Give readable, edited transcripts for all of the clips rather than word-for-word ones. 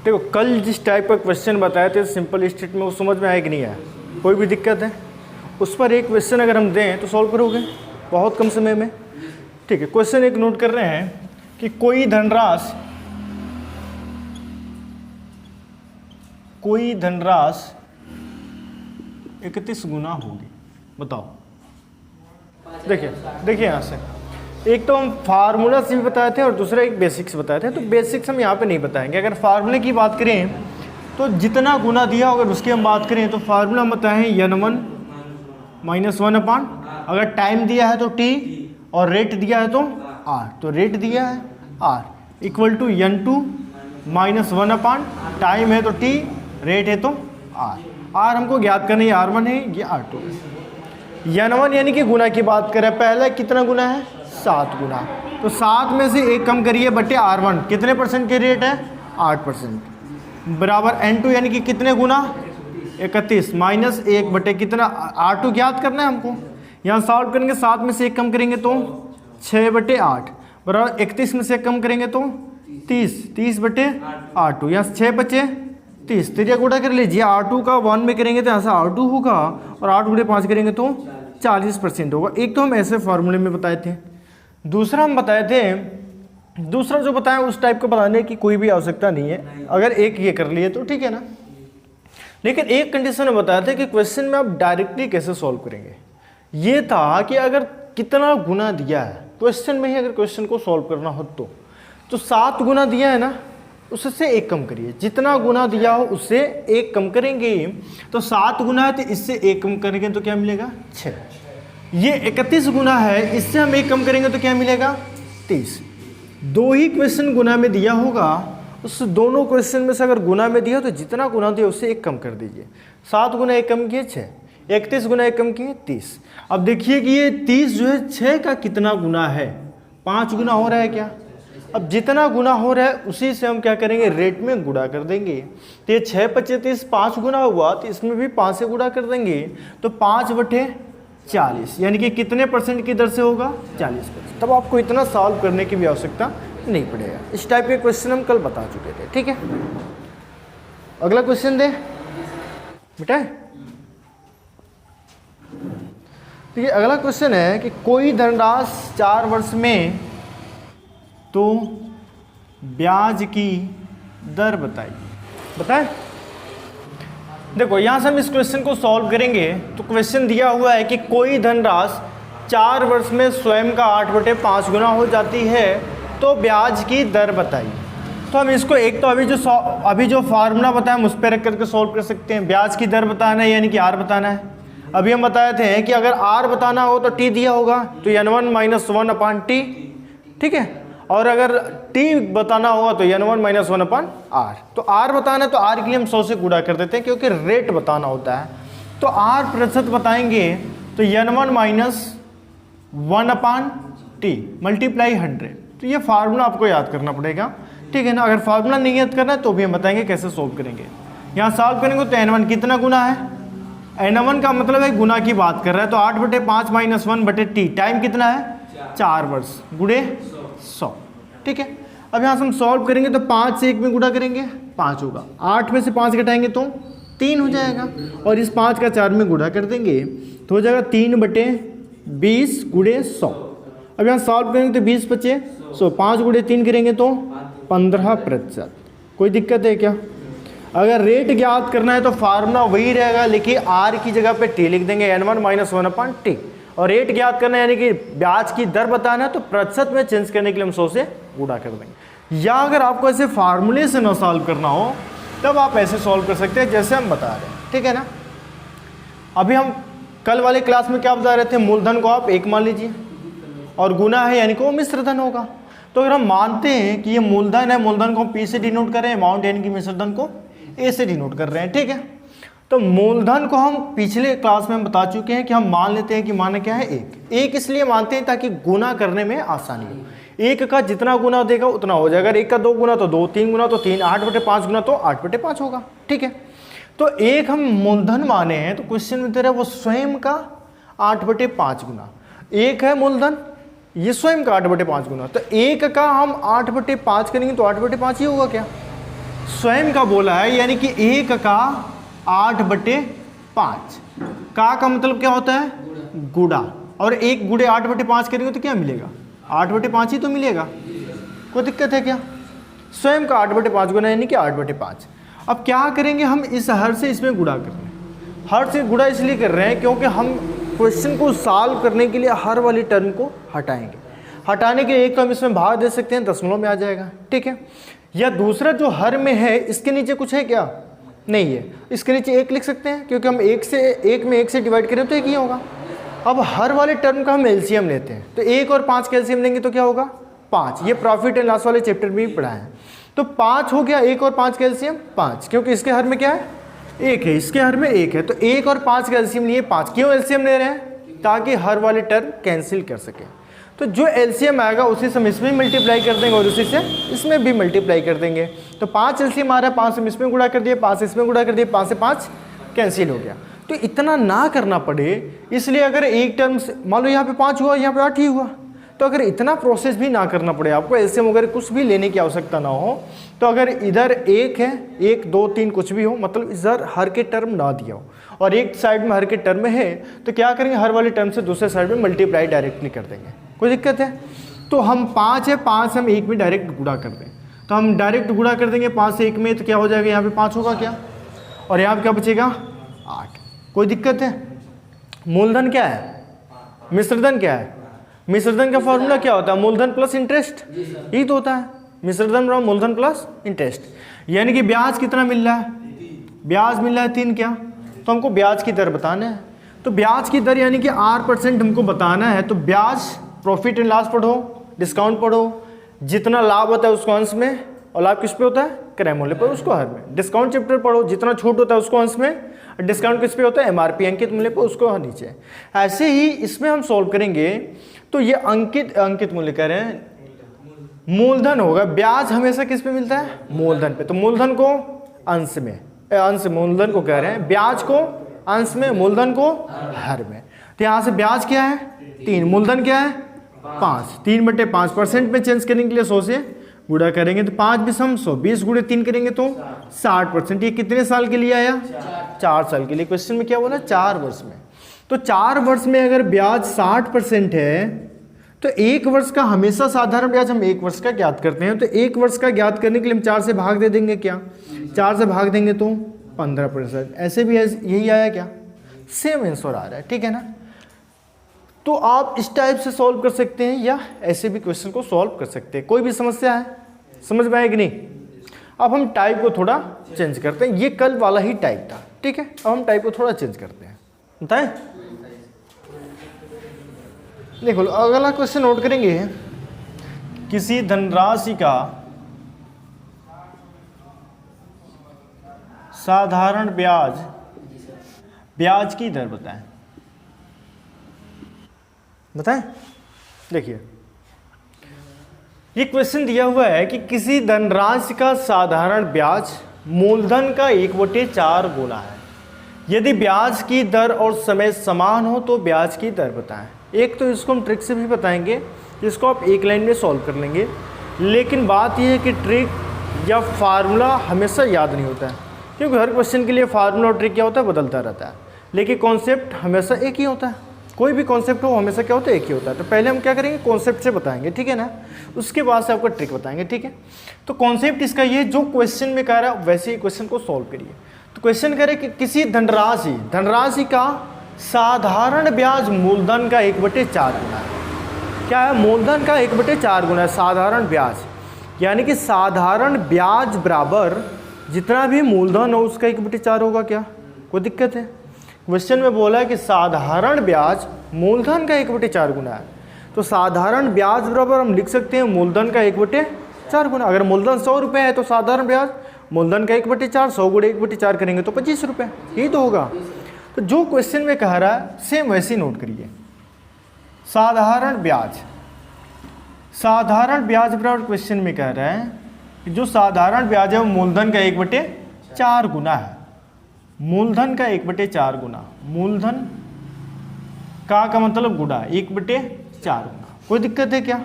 देखो कल जिस टाइप का क्वेश्चन बताए थे सिंपल स्टेट में, वो समझ में आया कि नहीं आया? कोई भी दिक्कत है? उस पर एक क्वेश्चन अगर हम दें तो सॉल्व करोगे बहुत कम समय में। ठीक है, क्वेश्चन एक नोट कर रहे हैं कि कोई धनराशि 31 गुना होगी। बताओ। देखिए यहाँ से एक तो हम फार्मूला से भी बताए थे और दूसरा एक बेसिक्स बताए थे। तो बेसिक्स हम यहाँ पे नहीं बताएंगे। अगर फार्मूले की बात करें तो जितना गुना दिया अगर उसकी हम बात करें तो फार्मूला हम बताएं n1 - 1 अपान, अगर टाइम दिया है तो t और रेट दिया है तो r। तो रेट दिया है r equal to n2 - 1 upon, time है तो t, रेट है तो r। r हमको ज्ञात करना है, r1 है ये r2 है। n1 यानी कि गुना की बात करें, पहले कितना गुना है 7 गुना। तो 7 में से 1 कम करिए बटे r1, कितने परसेंट की रेट है 8%, बराबर n2 यानी कि कितने गुना 31 माइनस 1 बटे कितना r2 ज्ञात करना है हमको। यहाँ सॉल्व करेंगे 7 में से 1 कम करेंगे तो 6 बटे 8, बराबर 31 में से 1 कम करेंगे तो 30 बटे r2, यहाँ 6 बचे 30, त्रिज्या गुणा कर लीजिए। r2 का 1 में करेंगे तो ऐसा r2 होगा और 8 गुणे 5 करेंगे तो 40% होगा। एक तो हम ऐसे फॉर्मूले में बताए थे, दूसरा हम बताए थे, दूसरा जो बताया उस टाइप का बताने की कोई भी आवश्यकता नहीं है, अगर एक ये कर लिए तो ठीक है ना। लेकिन एक कंडीशन में बताया था कि क्वेश्चन में आप डायरेक्टली कैसे सॉल्व करेंगे। ये था कि अगर कितना गुना दिया है क्वेश्चन में ही, अगर क्वेश्चन को सॉल्व करना हो तो 7 गुना दिया है ना, उससे 1 कम करिए। जितना गुना दिया हो उससे 1 कम करेंगे। तो 7 गुना है तो इससे 1 कम करेंगे तो क्या मिलेगा 6। ये 31 गुना है, इससे हम 1 कम करेंगे तो क्या मिलेगा 30। दो ही क्वेश्चन गुना में दिया होगा, उस दोनों क्वेश्चन में से अगर गुना में दिया तो जितना गुना दिया उससे 1 कम कर दीजिए। 7 गुना 1 कम किए 6, 31 गुना 1 कम किए 30। अब देखिए कि ये 30 जो है 6 का कितना गुना है, 5 गुना हो रहा है क्या। अब जितना गुना हो रहा है उसी से हम क्या करेंगे रेट में गुणा कर देंगे। तो ये 6 × 25 30 5 गुना हुआ, तो इसमें भी 5 से गुणा कर देंगे तो 5 बटे 40, यानी कि कितने परसेंट की दर से होगा 40%। तब आपको इतना सॉल्व करने की भी आवश्यकता नहीं पड़ेगा। इस टाइप के क्वेश्चन हम कल बता चुके थे। ठीक है, अगला क्वेश्चन दे बेटा। तो ये अगला क्वेश्चन है कि कोई धनराशि 4 वर्ष में तो ब्याज की दर बताए। देखो यहाँ से हम इस क्वेश्चन को सॉल्व करेंगे तो क्वेश्चन दिया हुआ है कि कोई धनराशि 4 वर्ष में स्वयं का 8/5 गुना हो जाती है तो ब्याज की दर बताइए। तो हम इसको एक तो अभी जो फार्मूला बताया उस पर रख करके सॉल्व कर सकते हैं। ब्याज की दर बताना है यानी कि r बताना है। अभी हम बताए थे कि अगर r बताना हो तो t दिया होगा तो n1 - 1 अपान t, ठीक है। और अगर t बताना होगा तो n1 - 1 अपान r। तो r बताना है तो r के लिए हम 100 से गुणा कर देते हैं क्योंकि रेट बताना होता है। तो r प्रतिशत बताएंगे तो n1 - 1 अपान t मल्टीप्लाई 100। तो ये फार्मूला आपको याद करना पड़ेगा, ठीक है ना। अगर फार्मूला नहीं याद करना है तो भी हम बताएंगे कैसे सॉल्व करेंगे। यहाँ सॉल्व करेंगे तो n1 कितना गुना है, n1 का मतलब है गुना की बात कर रहा है तो 8/5 - 1 बटे t, टाइम कितना है 4 वर्ष गुणे 100, ठीक है। अब यहाँ से हम सॉल्व करेंगे तो 5 से 1 में गुणा करेंगे 5 होगा, 8 में से 5 घटाएंगे तो 3 हो जाएगा और इस 5 का 4 में गुणा कर देंगे तो हो जाएगा 3/20 गुणे 100। अब यहाँ सॉल्व करेंगे तो 20 बचे 100, 5 गुणे 3 करेंगे तो 15%। कोई दिक्कत है क्या? अगर रेट ज्ञात करना है तो फार्मूला वही रहेगा, लेकिन r की जगह पे t लिख देंगे n1 - 1 अपान t। और रेट ज्ञात करना है यानी कि ब्याज की दर बताना है तो प्रतिशत में चेंज करने के लिए हम 100 से गुणा कर देंगे। या अगर आपको ऐसे फार्मूले से ना सॉल्व करना हो तब आप ऐसे सॉल्व कर सकते हैं जैसे हम बता रहे हैं, ठीक है ना। अभी हम कल वाले क्लास में क्या बता रहे थे, मूलधन को आप 1 मान लीजिए और गुना है यानी कि वो मिश्र धन होगा। तो अगर हम मानते हैं कि ये मूलधन है, मूलधन को हम P से डिनोट कर रहे हैं, अमाउंट यानी कि मिश्र धन को A से डिनोट कर रहे हैं, ठीक है। तो मूलधन को हम पिछले क्लास में हम बता चुके हैं कि हम मान लेते हैं कि माना क्या है 1 इसलिए मानते हैं ताकि गुना करने में आसानी हो। 1 का जितना गुना देगा उतना हो जाएगा। अगर 1 का 2 गुना तो 2, 3 गुना तो 3, 8/5 गुना तो 8/5 होगा, ठीक है। तो 1 हम मूलधन माने हैं तो क्वेश्चन में दे रहा है वो स्वयं का 8/5 गुना। 1 है मूलधन, ये स्वयं का 8/5 गुना। तो 1 का हम 8/5 करेंगे तो 8/5 ही होगा क्या, स्वयं का बोला है, यानी कि 1 का 8/5। का मतलब क्या होता है? गुणा। और 1 गुणे 8/5 करेंगे तो क्या मिलेगा? 8/5 ही तो मिलेगा। कोई दिक्कत है क्या? स्वयं का 8/5 गुना यानी कि 8/5। अब क्या करेंगे हम? इस हर से इसमें गुणा कर रहे हैं। हर से गुणा इसलिए कर रहे हैं क्योंकि हम क्वेश्चन को सॉल्व करने के लिए हर वाली टर्म को हटाएंगे। हटाने के लिए एक तो हम इसमें भाग दे सकते हैं, दशमलव में आ जाएगा, ठीक है। या दूसरा जो हर में है इसके नीचे कुछ है क्या? नहीं है। इसके नीचे 1 लिख सकते हैं क्योंकि हम 1 में 1 से डिवाइड करें तो 1 ही होगा। अब हर वाले टर्म का हम एलसीएम लेते हैं, तो 1 और 5 का एलसीएम लेंगे तो क्या होगा? 5। ये प्रॉफिट एंड लॉस वाले चैप्टर में भी पढ़ा है। तो 5 हो गया, 1 और 5 का एलसीएम 5, क्योंकि इसके हर में क्या है? 1 है, इसके हर में 1 है। तो 1 और 5 का एलसीएम लिए 5। क्यों एलसीएम ले रहे हैं? ताकि हर वाले टर्म कैंसिल कर सके। तो जो एलसीएम आएगा उसी से हम इसमें मल्टीप्लाई कर देंगे और उसी से इसमें भी मल्टीप्लाई कर देंगे। तो 5 एलसीएम आ रहा है, 5 से इसमें गुणा कर दिया, 5 इसमें गुणा कर दिया, 5 से 5 कैंसिल हो गया। तो इतना ना करना पड़े इसलिए अगर एक टर्म से मान लो यहाँ पे 5 हुआ, यहाँ पे 8 ही हुआ, तो अगर इतना प्रोसेस भी ना करना पड़े, आपको एलसीएम वगैरह कुछ भी लेने की आवश्यकता ना हो, तो अगर इधर 1 है, 1 2 3 कुछ भी हो, मतलब इधर हर के टर्म ना दिया हो और एक साइड में हर के टर्म है, तो क्या करेंगे? हर वाले टर्म से दूसरे साइड में मल्टीप्लाई डायरेक्टली कर देंगे। कोई दिक्कत है? तो हम 5 है, 5 हम 1 में डायरेक्ट गुणा कर दें, तो हम डायरेक्ट गुणा कर देंगे 5 से 1 में, तो क्या हो जाएगा? यहाँ पे 5 होगा क्या, और यहाँ पे क्या बचेगा? 8। कोई दिक्कत है? मूलधन क्या है? मिश्रधन क्या है? मिश्रधन का फॉर्मूला क्या होता है? मूलधन प्लस इंटरेस्ट, यही तो होता है। मिश्रधन बराबर मूलधन प्लस इंटरेस्ट। यानी कि ब्याज कितना मिल रहा है? ब्याज मिल रहा है 3 क्या? तो हमको ब्याज की दर बताना है। तो ब्याज की दर यानी कि 8% हमको बताना है। तो ब्याज प्रॉफिट एंड लॉस पढ़ो, डिस्काउंट पढ़ो, जितना लाभ होता है उसको अंश में, और लाभ किस पे होता है? क्रय मूल्य पर, उसको हर में। डिस्काउंट चैप्टर पढ़ो, जितना छूट होता है उसको अंश में, डिस्काउंट किस पे होता है? एमआरपी अंकित मूल्य पर, उसको नीचे। ऐसे ही इसमें हम सॉल्व करेंगे तो ये अंकित मूल्य कह रहे हैं, मूलधन होगा। ब्याज हमेशा किस पे मिलता है? मूलधन पे। तो मूलधन को अंश में, अंश मूलधन को कह रहे हैं, ब्याज को अंश में, मूलधन को हर में। तो यहाँ से ब्याज क्या है? 3, मूलधन क्या है? 5। 3/5% में चेंज करने के लिए 100 से गुणा करेंगे, तो 5 भी सम 100, 20 गुणे 3 करेंगे तो 60%। ये कितने साल के लिए आया? 4 साल के लिए। क्वेश्चन में क्या बोला? 4 वर्ष में। तो 4 वर्ष में अगर ब्याज 60% है, तो 1 वर्ष का हमेशा साधारण ब्याज हम 1 वर्ष का ज्ञात करते हैं। तो 1 वर्ष का ज्ञात करने के लिए हम 4 से भाग दे देंगे। क्या 4 से भाग देंगे तो 15%। ऐसे भी यही आया क्या? सेम आंसर आ रहा है, ठीक है ना। तो आप इस टाइप से सॉल्व कर सकते हैं या ऐसे भी क्वेश्चन को सॉल्व कर सकते हैं। कोई भी समस्या है? समझ में आए कि नहीं? अब हम टाइप को थोड़ा चेंज करते हैं। ये कल वाला ही टाइप था, ठीक है। अब हम टाइप को थोड़ा चेंज करते हैं, बताएं। देखो अगला क्वेश्चन नोट करेंगे। किसी धनराशि का साधारण ब्याज की दर बताएं। देखिए ये क्वेश्चन दिया हुआ है कि किसी धनराशि का साधारण ब्याज मूलधन का 1/4 गुना है। यदि ब्याज की दर और समय समान हो तो ब्याज की दर बताएं। एक तो इसको हम ट्रिक से भी बताएंगे, जिसको आप एक लाइन में सॉल्व कर लेंगे। लेकिन बात यह है कि ट्रिक या फार्मूला हमेशा याद नहीं होता है, क्योंकि हर क्वेश्चन के लिए फार्मूला और ट्रिक क्या होता है? बदलता रहता है। लेकिन कॉन्सेप्ट हमेशा एक ही होता है। कोई भी कॉन्सेप्ट हो हमेशा क्या होता है? एक ही होता है। तो पहले हम क्या करेंगे? कॉन्सेप्ट से बताएंगे, ठीक है ना। उसके बाद से आपको ट्रिक बताएंगे, ठीक है। तो कॉन्सेप्ट इसका ये, जो क्वेश्चन में कह रहा है वैसे ही क्वेश्चन को सॉल्व करिए। तो क्वेश्चन कह रहे कि किसी धनराशि का साधारण ब्याज मूलधन का 1/4 गुना है। क्या है? मूलधन का 1/4 गुना है साधारण ब्याज। यानी कि साधारण ब्याज बराबर जितना भी मूलधन हो उसका 1/4 होगा। क्या कोई दिक्कत है? क्वेश्चन में बोला है कि साधारण ब्याज मूलधन का 1/4 गुना है। तो साधारण ब्याज बराबर हम लिख सकते हैं मूलधन का 1/4 गुना। अगर मूलधन 100 रुपये है तो साधारण ब्याज मूलधन का 1/4, 100 गुणे 1/4 करेंगे तो 25 रुपये, यही तो होगा। तो जो क्वेश्चन में कह रहा है सेम वैसे ही नोट करिए। साधारण ब्याज बराबर क्वेश्चन में कह रहा है कि जो साधारण ब्याज है वो मूलधन का 1/4 गुना है। मूलधन का 1/4 गुना, मूलधन का मतलब गुणा 1/4 गुना। कोई दिक्कत है क्या?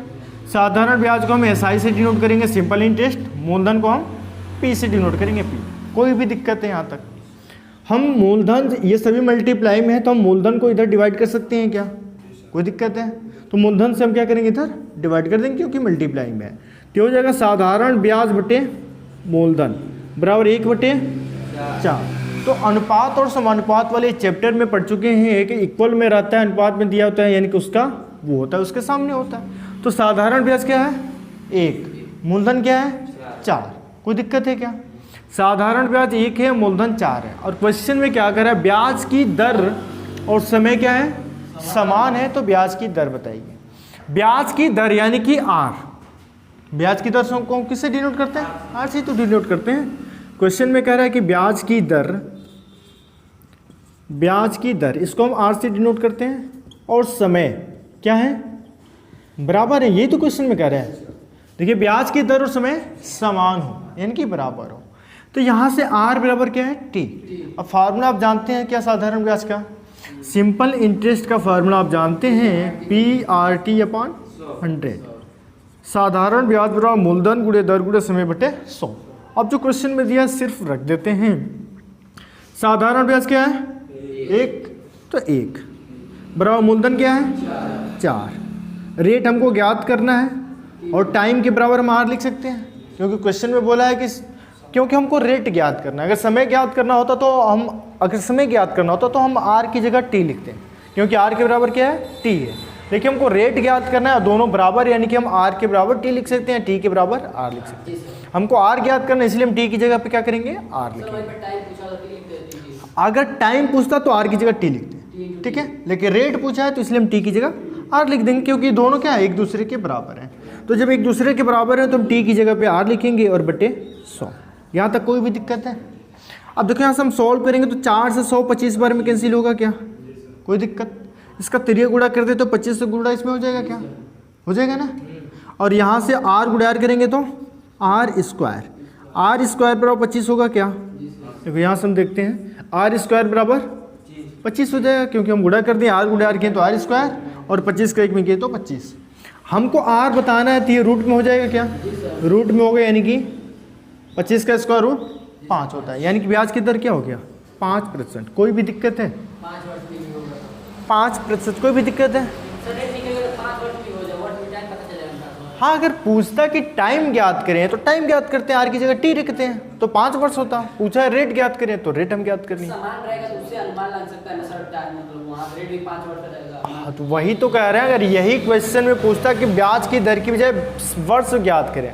साधारण ब्याज को हम एसआई से डिनोट करेंगे, सिंपल इंटरेस्ट। मूलधन को हम पी से डिनोट करेंगे पी। कोई भी दिक्कत है यहाँ तक? हम मूलधन ये सभी मल्टीप्लाई में है तो हम मूलधन को इधर डिवाइड कर सकते हैं क्या? कोई दिक्कत है? तो मूलधन से हम क्या करेंगे, इधर डिवाइड कर देंगे क्योंकि मल्टीप्लाई में है। तो हो जाएगा साधारण ब्याज बटे मूलधन बराबर 1/4। तो अनुपात और समानुपात वाले चैप्टर में पढ़ चुके हैं कि इक्वल में रहता है, अनुपात में दिया होता है, यानी कि उसका वो होता है, उसके सामने होता है। तो साधारण ब्याज क्या है 1, मूलधन क्या है 4। कोई दिक्कत है क्या? साधारण ब्याज 1 है, मूलधन 4 है। और क्वेश्चन में क्या करा है, ब्याज की दर और समय क्या है समान है, तो ब्याज की दर बताइए। ब्याज की दर यानी कि आर, ब्याज की दर को किससे डिनोट करते हैं, आर से तो डिनोट करते हैं। क्वेश्चन में कह रहा है कि ब्याज की दर इसको हम आर से डिनोट करते हैं, और समय क्या है बराबर है, ये तो क्वेश्चन में कह रहा है। देखिए ब्याज की दर और समय समान हो यानी कि बराबर हो, तो यहाँ से आर बराबर क्या है टी। अब फार्मूला आप जानते हैं क्या साधारण ब्याज का, सिंपल इंटरेस्ट का फार्मूला आप जानते हैं PRT/100। साधारण ब्याज बराबर मूलधन गुणे दर गुणे समय बटे 100। अब जो क्वेश्चन में दिया सिर्फ रख देते हैं। साधारण ब्याज क्या है 1, तो 1 बराबर मूलधन क्या है 4। रेट हमको ज्ञात करना है और टाइम के बराबर हम आर लिख सकते हैं, क्योंकि क्वेश्चन में बोला है कि क्योंकि हमको रेट ज्ञात करना है। अगर समय ज्ञात करना होता तो हम आर की जगह टी लिखते हैं, क्योंकि आर के बराबर क्या है टी है। देखिए हमको रेट ज्ञात करना है, दोनों बराबर, यानी कि हम आर के बराबर टी लिख सकते हैं, टी के बराबर आर लिख सकते हैं। हमको आर ज्ञात करना है, इसलिए हम टी की जगह पे क्या करेंगे आर लिखेंगे। अगर टाइम पूछता तो आर की जगह टी लिखते हैं, ठीक है। लेकिन रेट पूछा है तो इसलिए हम टी की जगह आर लिख देंगे, क्योंकि दोनों क्या है एक दूसरे के बराबर हैं। तो जब एक दूसरे के बराबर है तो हम टी की जगह पे आर लिखेंगे और बटे 100। यहाँ तक कोई भी दिक्कत है? अब देखो यहाँ से हम सॉल्व करेंगे तो 4 से 100 25 बार में कैंसिल होगा क्या? कोई दिक्कत? इसका तिरिया गुणा कर दे तो 25 से गुणा इसमें हो जाएगा क्या? हो जाएगा ना। और यहाँ से आर गुणा आर करेंगे तो आर स्क्वायर बराबर 25 होगा क्या? देखो यहाँ से हम देखते हैं आर स्क्वायर बराबर 25 हो जाएगा, क्योंकि हम गुणा कर दिए, आर गुणा आर किए तो आर स्क्वायर, और 25 का 1 में किए तो 25। हमको आर बताना है तो ये रूट में हो जाएगा क्या? रूट में होगा, यानी कि 25 का स्क्वायर रूट 5 होता है, यानी कि ब्याज की दर क्या हो गया 5%। कोई भी दिक्कत है? 5%। कोई भी दिक्कत है? हाँ, अगर पूछता कि टाइम ज्ञात करें तो टाइम ज्ञात करते हैं, आर की जगह टी रखते हैं तो 5 वर्ष होता। पूछा है रेट ज्ञात करें तो रेट हम ज्ञात कर लेंगे। हाँ, तो वही तो कह रहे हैं, अगर यही क्वेश्चन में पूछता कि ब्याज की दर की बजाय वर्ष ज्ञात करें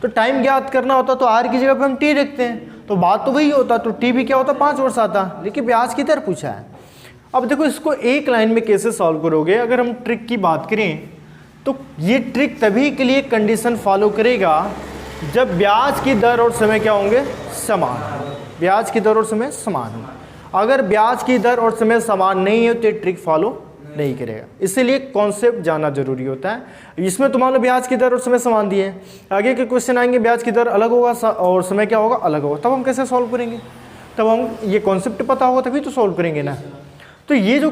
तो टाइम ज्ञात करना होता तो आर की जगह पे हम टी रखते हैं, तो बात तो वही होता, तो टी भी क्या होता 5 वर्ष आता, लेकिन ब्याज की दर पूछा है। अब देखो इसको एक लाइन में कैसे सॉल्व करोगे। अगर हम ट्रिक की बात करें तो ये ट्रिक तभी के लिए कंडीशन फॉलो करेगा जब ब्याज की दर और समय क्या होंगे समान, ब्याज की दर और समय समान हो। अगर ब्याज की दर और समय समान नहीं है तो ये ट्रिक फॉलो नहीं करेगा। इसीलिए कॉन्सेप्ट जानना जरूरी होता है। इसमें तो मान लो ब्याज की दर और समय समान दिए हैं, आगे के क्वेश्चन आएंगे ब्याज की दर अलग होगा और समय क्या होगा अलग होगा, तब हम कैसे सॉल्व करेंगे? तब हम ये कॉन्सेप्ट पता होगा तभी तो सॉल्व करेंगे ना। तो ये जो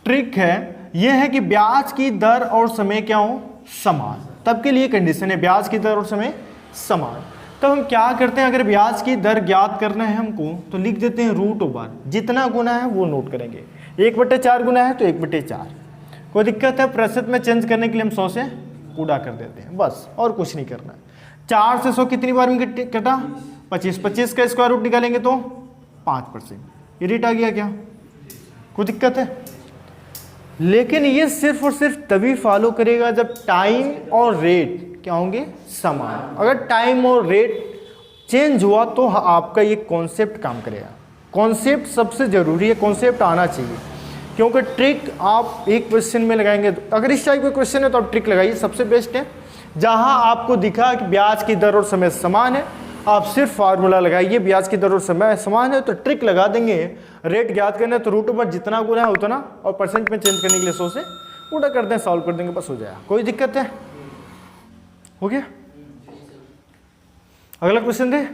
ट्रिक है ये है कि ब्याज की दर और समय क्या हो समान, तब के लिए कंडीशन है ब्याज की दर और समय समान। तब हम क्या करते हैं, अगर ब्याज की दर ज्ञात करना है हमको तो लिख देते हैं √/, जितना गुना है वो नोट करेंगे। 1/4 गुना है तो 1/4। कोई दिक्कत है? प्रतिशत में चेंज करने के लिए हम 100 से गुणा कर देते हैं, बस और कुछ नहीं करना है। 4 से 100 कितनी बार में कटा 25, 25 का स्क्वायर रूट निकालेंगे तो 5%। ये रेट आ गया क्या? कोई दिक्कत है? लेकिन ये सिर्फ और सिर्फ तभी फॉलो करेगा जब टाइम और रेट क्या होंगे समान। अगर टाइम और रेट चेंज हुआ तो आपका ये कॉन्सेप्ट काम करेगा। कॉन्सेप्ट सबसे ज़रूरी है, कॉन्सेप्ट आना चाहिए, क्योंकि ट्रिक आप एक क्वेश्चन में लगाएंगे। अगर इस टाइप का क्वेश्चन है तो आप ट्रिक लगाइए, सबसे बेस्ट है। जहां आपको दिखा कि ब्याज की दर और समय समान है, आप सिर्फ फार्मूला लगाइए, ब्याज की दर और समय समान है तो ट्रिक लगा देंगे। रेट ज्ञात करना है तो √/, जितना गुना है उतना, और परसेंट में चेंज करने के लिए 100 से उल्टा कर दें, सॉल्व कर देंगे, बस हो जाएगा। कोई दिक्कत है? हो गया? अगला क्वेश्चन दे।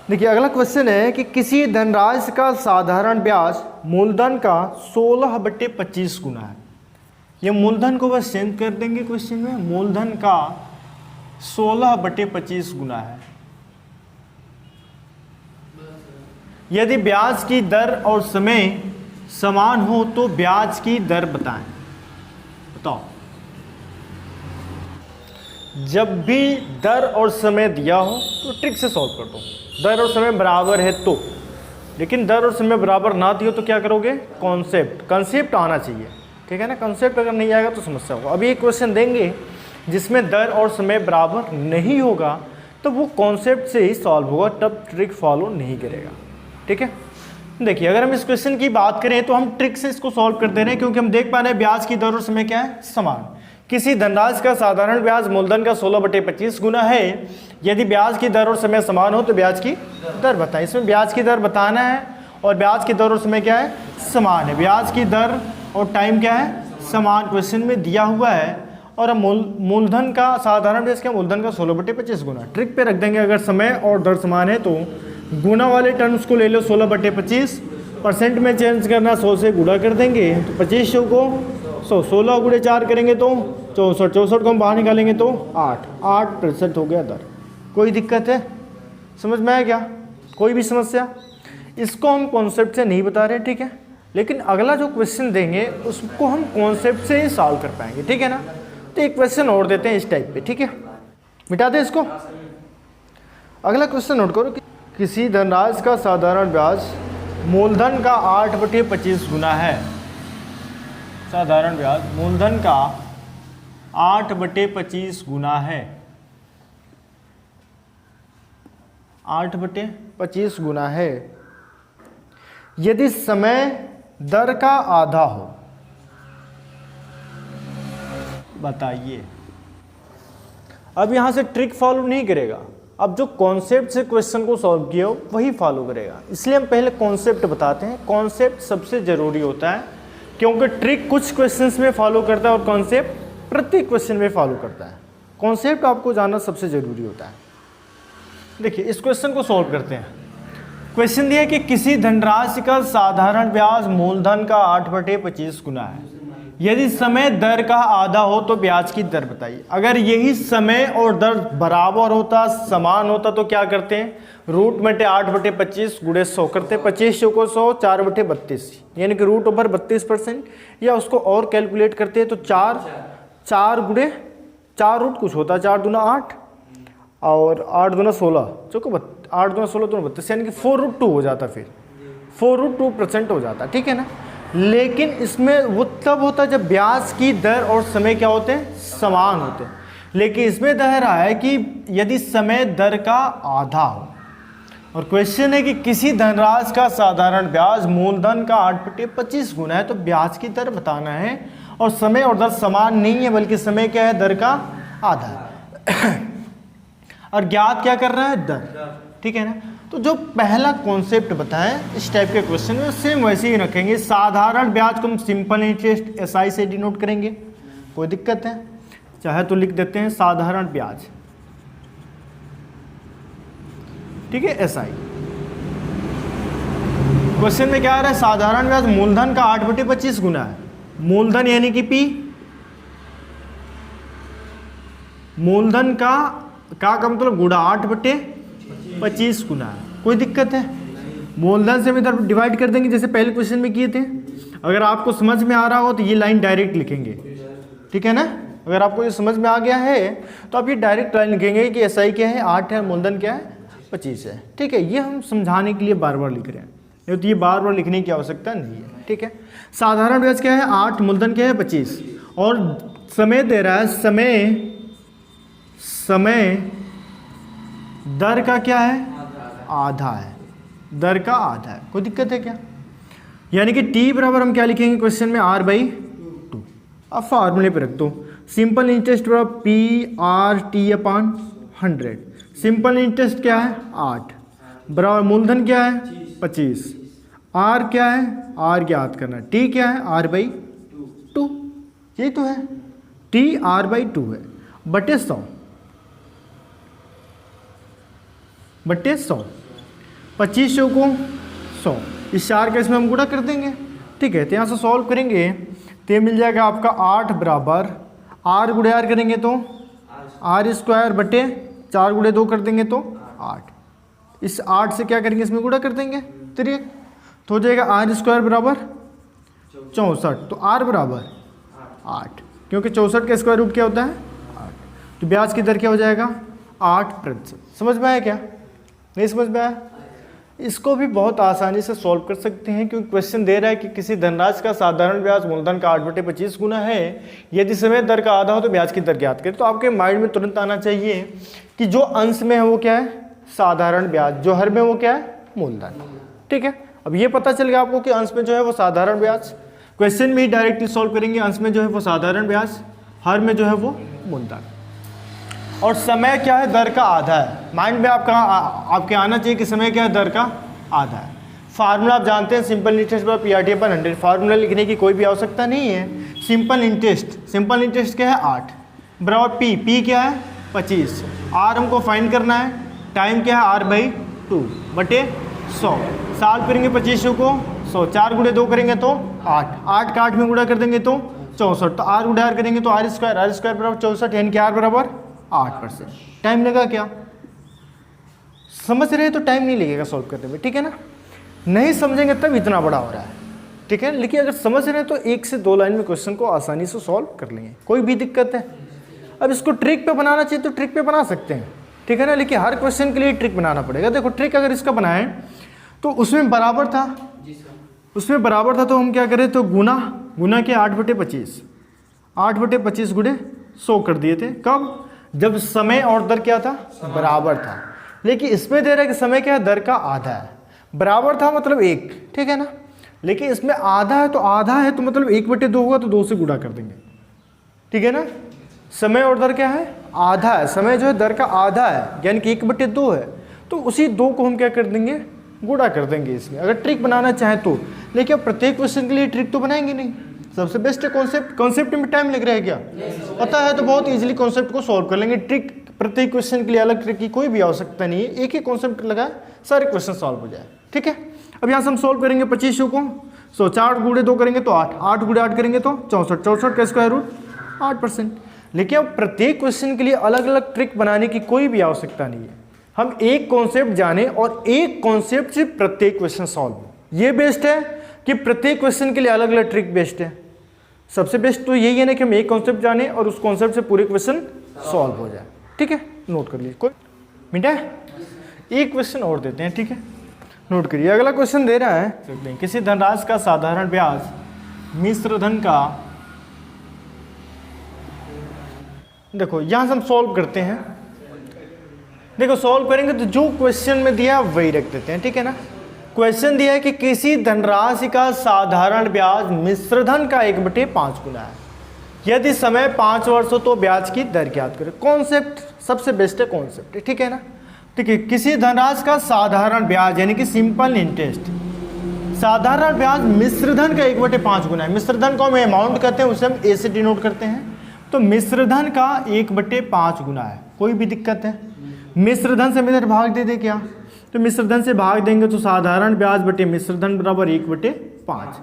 देखिए अगला क्वेश्चन है कि किसी धनराशि का साधारण ब्याज मूलधन का 16/25 गुना है। ये मूलधन को बस चेंज कर देंगे क्वेश्चन में, मूलधन का 16/25 गुना है। यदि ब्याज की दर और समय समान हो तो ब्याज की दर बताएं। बताओ, जब भी दर और समय दिया हो तो ट्रिक से सॉल्व कर दो। दर और समय बराबर है तो, लेकिन दर और समय बराबर ना दियो तो क्या करोगे? कंसेप्ट आना चाहिए, ठीक है ना। कंसेप्ट अगर नहीं आएगा तो समस्या होगा। अभी एक क्वेश्चन देंगे जिसमें दर और समय बराबर नहीं होगा तो वो कॉन्सेप्ट से ही सॉल्व होगा, तब ट्रिक फॉलो नहीं करेगा, ठीक है। देखिए, अगर हम इस क्वेश्चन की बात करें तो हम ट्रिक से इसको सॉल्व कर दे रहे हैं, क्योंकि हम देख पा रहे हैं ब्याज की दर और समय क्या है? समान। किसी धनराशि का साधारण ब्याज मूलधन का 16/25 गुना है। यदि ब्याज की दर और समय समान हो तो ब्याज की दर बताएं। इसमें ब्याज की दर बताना है और ब्याज की दर और समय क्या है? समान है। ब्याज की दर और टाइम क्या है? समान क्वेश्चन में दिया हुआ है। और हम मूलधन का साधारण ब्याज क्या? मूलधन का 16/25 गुना। ट्रिक पे रख देंगे, अगर समय और दर समान है तो गुना वाले टर्म्स को ले लो 16/25, परसेंट में चेंज करना 100 से गुणा कर देंगे तो 25 को 100, 16 गुणे 4 करेंगे तो 64, 64 को हम बाहर निकालेंगे तो 8% हो गया दर। कोई दिक्कत है? समझ में आया क्या? कोई भी समस्या? इसको हम कॉन्सेप्ट से नहीं बता रहे, ठीक है, लेकिन अगला जो क्वेश्चन देंगे उसको हम कॉन्सेप्ट से ही सॉल्व कर पाएंगे, ठीक है ना। तो एक क्वेश्चन और देते हैं इस टाइप पे, ठीक है, मिटा दे इसको। अगला क्वेश्चन नोट करो, किसी धनराशि का साधारण ब्याज मूलधन का 8/25 गुना है। साधारण ब्याज मूलधन का 8/25 गुना है। 8/25 गुना है। यदि समय दर का आधा हो, बताइए। अब यहां से ट्रिक फॉलो नहीं करेगा, अब जो कॉन्सेप्ट से क्वेश्चन को सॉल्व किया हो वही फॉलो करेगा। इसलिए हम पहले कॉन्सेप्ट बताते हैं। कॉन्सेप्ट सबसे जरूरी होता है, क्योंकि ट्रिक कुछ क्वेश्चंस में फॉलो करता है और कॉन्सेप्ट प्रत्येक क्वेश्चन में फॉलो करता है। कॉन्सेप्ट आपको जानना सबसे जरूरी होता है। देखिए, इस क्वेश्चन को सॉल्व करते हैं। क्वेश्चन दिया कि किसी धनराशि का साधारण ब्याज मूलधन का 8/25 गुना है। यदि समय दर का आधा हो तो ब्याज की दर बताइए। अगर यही समय और दर बराबर होता, समान होता, तो क्या करते हैं? रूट में 8/25 गुणे 100 करते, 25 को 100, 4/32, यानी कि रूट ओवर 32%। या उसको और कैलकुलेट करते हैं तो 4 गुणे 4 रूट कुछ होता है, 4 दूना 8 और 8 दूना 16, चौको 8 दूना 16 दूना 32, यानी कि 4√2 हो जाता, फिर 4√2% हो जाता, ठीक है ना। लेकिन इसमें वो तब होता है जब ब्याज की दर और समय क्या होते हैं? समान होते हैं। लेकिन इसमें कह रहा है कि यदि समय दर का आधा हो, और क्वेश्चन है कि किसी धनराशि का साधारण ब्याज मूलधन का 8/25 गुना है, तो ब्याज की दर बताना है। और समय और दर समान नहीं है, बल्कि समय क्या है? दर का आधा है। और ज्ञात क्या कर रहा है? दर, ठीक है ना। तो जो पहला कॉन्सेप्ट बताएं इस टाइप के क्वेश्चन में, सेम वैसे ही रखेंगे। साधारण ब्याज को हम सिंपल इंटरेस्ट SI से डिनोट करेंगे। कोई दिक्कत है? चाहे तो लिख देते हैं साधारण ब्याज, ठीक है, SI। क्वेश्चन में क्या आ रहा है? साधारण ब्याज मूलधन का 8/25 गुना है। मूलधन यानी कि P, मूलधन का मतलब गुणा 8/25 गुना है। कोई दिक्कत है? मूलधन से भी इधर डिवाइड कर देंगे जैसे पहले क्वेश्चन में किए थे। अगर आपको समझ में आ रहा हो तो ये लाइन डायरेक्ट लिखेंगे, ठीक है ना। अगर आपको ये समझ में आ गया है तो आप ये डायरेक्ट लाइन लिखेंगे कि SI क्या है? 8 है, मूलधन क्या है? 25 है, ठीक है। ये हम समझाने के लिए बार बार लिख रहे हैं, नहीं तो ये बार बार लिखने की आवश्यकता नहीं है, ठीक है। साधारण ब्याज क्या है? 8, मूलधन क्या है? 25, और समय दे रहा है। समय दर का क्या है? आधा है। दर का आधा है। कोई दिक्कत है क्या? यानी कि T बराबर हम क्या लिखेंगे क्वेश्चन में? R/2। अब फार्मूले पे रख दो। सिंपल इंटरेस्ट बराबर PRT/100। सिंपल इंटरेस्ट क्या है? 8 बराबर मूलधन क्या है? 25। R क्या है? R ज्ञात करना। T क्या है? R/2, यही तो है। T R/2 है, बटे 100 बटे 100। 25 को 100, इस 4 का इसमें हम गुणा कर देंगे, ठीक है। तो यहाँ से सॉल्व करेंगे तो ये मिल जाएगा आपका 8 बराबर R गुणे R करेंगे तो R² बटे 4 गुणे 2 कर देंगे तो 8। इस 8 से क्या करेंगे? इसमें गुणा कर देंगे, तिरक, तो हो जाएगा आर स्क्वायर बराबर 64, तो आर बराबर 8, क्योंकि 64 का स्क्वायर रूट क्या होता है 8, तो ब्याज की दर क्या हो जाएगा 8%। समझ में आया क्या, नहीं समझ में आया? इसको भी बहुत आसानी से सॉल्व कर सकते हैं, क्योंकि क्वेश्चन दे रहा है कि किसी धनराशि का साधारण ब्याज मूलधन का 8/25 गुना है, यदि समय दर का आधा हो तो ब्याज की दर ज्ञात करें। तो आपके माइंड में तुरंत आना चाहिए कि जो अंश में है वो क्या है साधारण ब्याज, जो हर में वो क्या है मूलधन। ठीक है, अब ये पता चल गया आपको कि अंश में जो है वो साधारण ब्याज, क्वेश्चन में ही डायरेक्टली सॉल्व करेंगे, अंश में जो है वो साधारण ब्याज, हर में जो है वो मूलधन, और समय क्या है दर का आधा है। माइंड में आपके आना चाहिए कि समय क्या है दर का आधा है। फार्मूला आप जानते हैं, सिंपल इंटरेस्ट बराबर PRT/100। फार्मूला लिखने की कोई भी आवश्यकता नहीं है। सिंपल इंटरेस्ट क्या है 8 बराबर P क्या है 25, R हमको फाइंड करना है, टाइम क्या है R/2 बटे 100, साल करेंगे 25 को 100, 4 गुणे 2 करेंगे तो 8, 8 का 8 में गुणा कर देंगे तो 64, तो R गुणा R करेंगे तो R स्क्वायर बराबर 64, यानी कि R बराबर 8%। टाइम लगा क्या, समझ रहे हैं तो टाइम नहीं लगेगा सॉल्व करने में, ठीक है ना। नहीं समझेंगे तब इतना बड़ा हो रहा है, ठीक है, लेकिन अगर समझ रहे हैं तो 1 से 2 लाइन में क्वेश्चन को आसानी से सॉल्व कर लेंगे, कोई भी दिक्कत है। अब इसको ट्रिक पे बनाना चाहिए तो ट्रिक पे बना सकते हैं, ठीक है ना, लेकिन हर क्वेश्चन के लिए ट्रिक बनाना पड़ेगा। देखो ट्रिक अगर इसका बनाएं तो उसमें बराबर था, तो हम क्या करें, तो गुना के 8/25, 8/25 गुणे 100 कर दिए थे। कब, जब समय और दर क्या था बराबर था। लेकिन इसमें दे रहा है कि समय क्या है दर का आधा है, बराबर था मतलब 1, ठीक है ना, लेकिन इसमें आधा है तो मतलब 1/2 होगा तो 2 से गुणा कर देंगे, ठीक है ना। समय और दर क्या है आधा है, समय जो है दर का आधा है यानी कि 1/2 है, तो उसी 2 को हम क्या कर देंगे गुणा कर देंगे इसमें, अगर ट्रिक बनाना चाहें तो। लेकिन अब प्रत्येक क्वेश्चन के लिए ट्रिक तो बनाएंगे नहीं, सबसे बेस्ट है कॉन्सेप्ट में टाइम लग रहा है क्या पता है तो बहुत इजीली कॉन्सेप्ट को सॉल्व कर लेंगे। ट्रिक प्रत्येक क्वेश्चन के लिए अलग ट्रिक की कोई भी आवश्यकता नहीं है, एक ही कॉन्सेप्ट लगाए सारे क्वेश्चन सॉल्व हो जाए, ठीक है। अब यहाँ से हम सॉल्व करेंगे 25 को 100, 4 गुणे 2 करेंगे तो 8, 8 गुणे 8 करेंगे तो 64, 64 का स्क्वायर रूट 8%। लेकिन अब प्रत्येक क्वेश्चन के लिए अलग अलग ट्रिक बनाने की कोई भी आवश्यकता नहीं है, हम एक कॉन्सेप्ट जाने और एक कॉन्सेप्ट से प्रत्येक क्वेश्चन सॉल्व हो। ये बेस्ट है कि प्रत्येक क्वेश्चन के लिए अलग अलग ट्रिक बेस्ट है। सबसे बेस्ट तो यही है ना कि हम एक कॉन्सेप्ट जाने और उस कॉन्सेप्ट से पूरे क्वेश्चन सॉल्व हो जाए, ठीक है। नोट कर लीजिए, कोई मिनट है, एक क्वेश्चन और देते हैं, ठीक है, नोट करिए। अगला क्वेश्चन दे रहा है किसी धनराशि का साधारण ब्याज मिश्र धन का, देखो यहां से हम सॉल्व करते हैं। देखो सॉल्व करेंगे तो जो क्वेश्चन में दिया वही रख देते हैं, ठीक है ना। क्वेश्चन दिया है कि किसी धनराशि का साधारण ब्याज मिश्र धन का 1/5 गुना है, यदि समय 5 वर्ष हो तो ब्याज की दर ज्ञात करें। कॉन्सेप्ट सबसे बेस्ट है कॉन्सेप्ट, ठीक है ना। ठीक है, किसी धनराशि का साधारण ब्याज यानी कि सिंपल इंटरेस्ट, साधारण ब्याज मिश्र धन का 1/5 गुना है। मिश्र धन को हम अमाउंट कहते हैं, उसे हम ए से डिनोट करते हैं, तो मिश्र धन का 1/5 गुना है। कोई भी दिक्कत है, मिश्र धन से हम इधर भाग दे दे क्या, तो मिश्र धन से भाग देंगे तो साधारण ब्याज बटे मिश्र धन बराबर 1/5,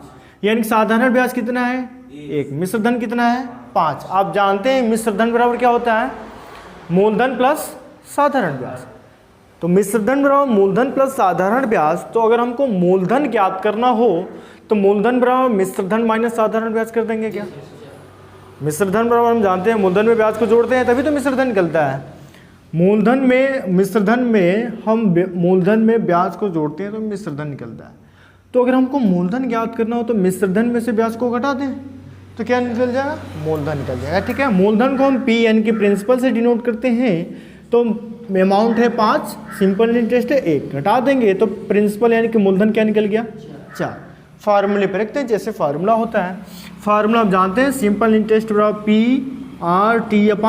यानी साधारण ब्याज कितना है 1, मिश्र धन कितना है 5। आप जानते हैं मिश्र धन बराबर क्या होता है मूलधन प्लस साधारण ब्याज, तो मिश्र धन बराबर मूलधन प्लस साधारण ब्याज। तो अगर हमको मूलधन ज्ञात करना हो तो मूलधन बराबर मिश्र धन माइनस साधारण ब्याज कर देंगे क्या। मिश्र धन बराबर हम जानते हैं मूलधन में ब्याज को जोड़ते हैं तभी तो मिश्र धन निकलता है। मूलधन में मिश्र धन में हम मूलधन में ब्याज को जोड़ते हैं तो मिश्र धन निकलता है। तो अगर हमको मूलधन ज्ञात करना हो तो मिश्र धन में से ब्याज को घटा दें तो क्या निकल जाएगा मूलधन निकल जाएगा, ठीक है। मूलधन को हम पी यानी कि प्रिंसिपल से डिनोट करते हैं, तो अमाउंट है 5, सिंपल इंटरेस्ट है 1, घटा देंगे तो प्रिंसिपल यानी कि मूलधन क्या निकल गया 4। फार्मूले पर रखते हैं जैसे फार्मूला होता है, फार्मूला आप जानते हैं सिंपल इंटरेस्ट बराबर P/T/100।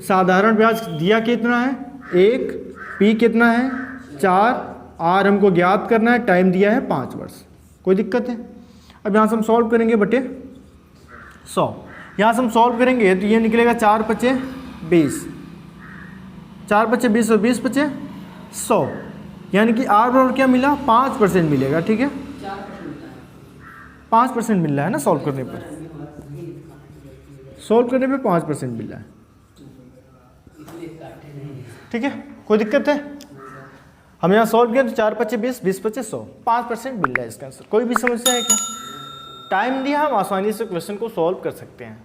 साधारण ब्याज दिया कितना है 1, P कितना है 4, R हमको ज्ञात करना है, टाइम दिया है 5 वर्ष। कोई दिक्कत है। अब यहाँ से हम सॉल्व करेंगे बटे 100, यहाँ से हम सॉल्व करेंगे तो ये निकलेगा 4 × 20, 4 × 20 और 20 × 100, यानी कि R बराबर क्या मिला 5% मिलेगा, ठीक है 5% मिल रहा है ना सॉल्व करने पर, 5% मिल रहा है, ठीक है। कोई दिक्कत है। हम यहाँ सॉल्व किया तो 4 पच्चे 20, 20 पच्चे 100, 5% मिल रहा है इसका आंसर। कोई भी समस्या है क्या? टाइम दिया, हम आसानी से क्वेश्चन को सॉल्व कर सकते हैं।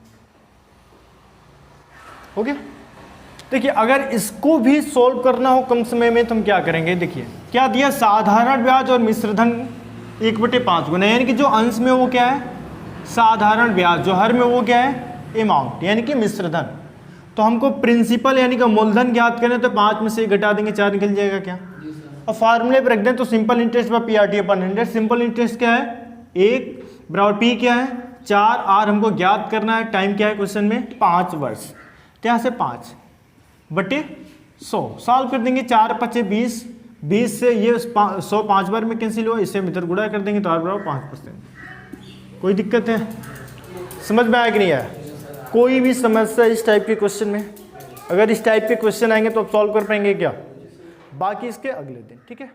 ओके, देखिए अगर इसको भी सॉल्व करना हो कम समय में तो हम क्या करेंगे, देखिए क्या दिया, साधारण ब्याज और मिश्रधन 1/5 गुना, यानी कि जो अंश में वो क्या है साधारण ब्याज, जो हर में वो क्या है अमाउंट यानी कि मिश्रधन। तो हमको प्रिंसिपल यानी कि मूलधन ज्ञात करें तो 5 में से घटा देंगे 4 निकल जाएगा क्या, और फार्मूले पर रख दें तो simple interest by PRT/100। Simple interest क्या है 1 बराबर P क्या है 4, R हमको ज्ञात करना है, टाइम क्या है क्वेश्चन में 5 वर्ष, तो यहाँ से 5/100 सॉल्व कर देंगे। 4 पच्चे 20, 20 से ये 100 5 बार में कैंसिल हुआ, इससे इधर गुणा कर देंगे तो R बराबर 5%। कोई दिक्कत है, समझ में आया कि नहीं आया? कोई भी समस्या इस टाइप के क्वेश्चन में, अगर इस टाइप के क्वेश्चन आएंगे तो आप सॉल्व कर पाएंगे क्या, बाकी इसके अगले दिन, ठीक है।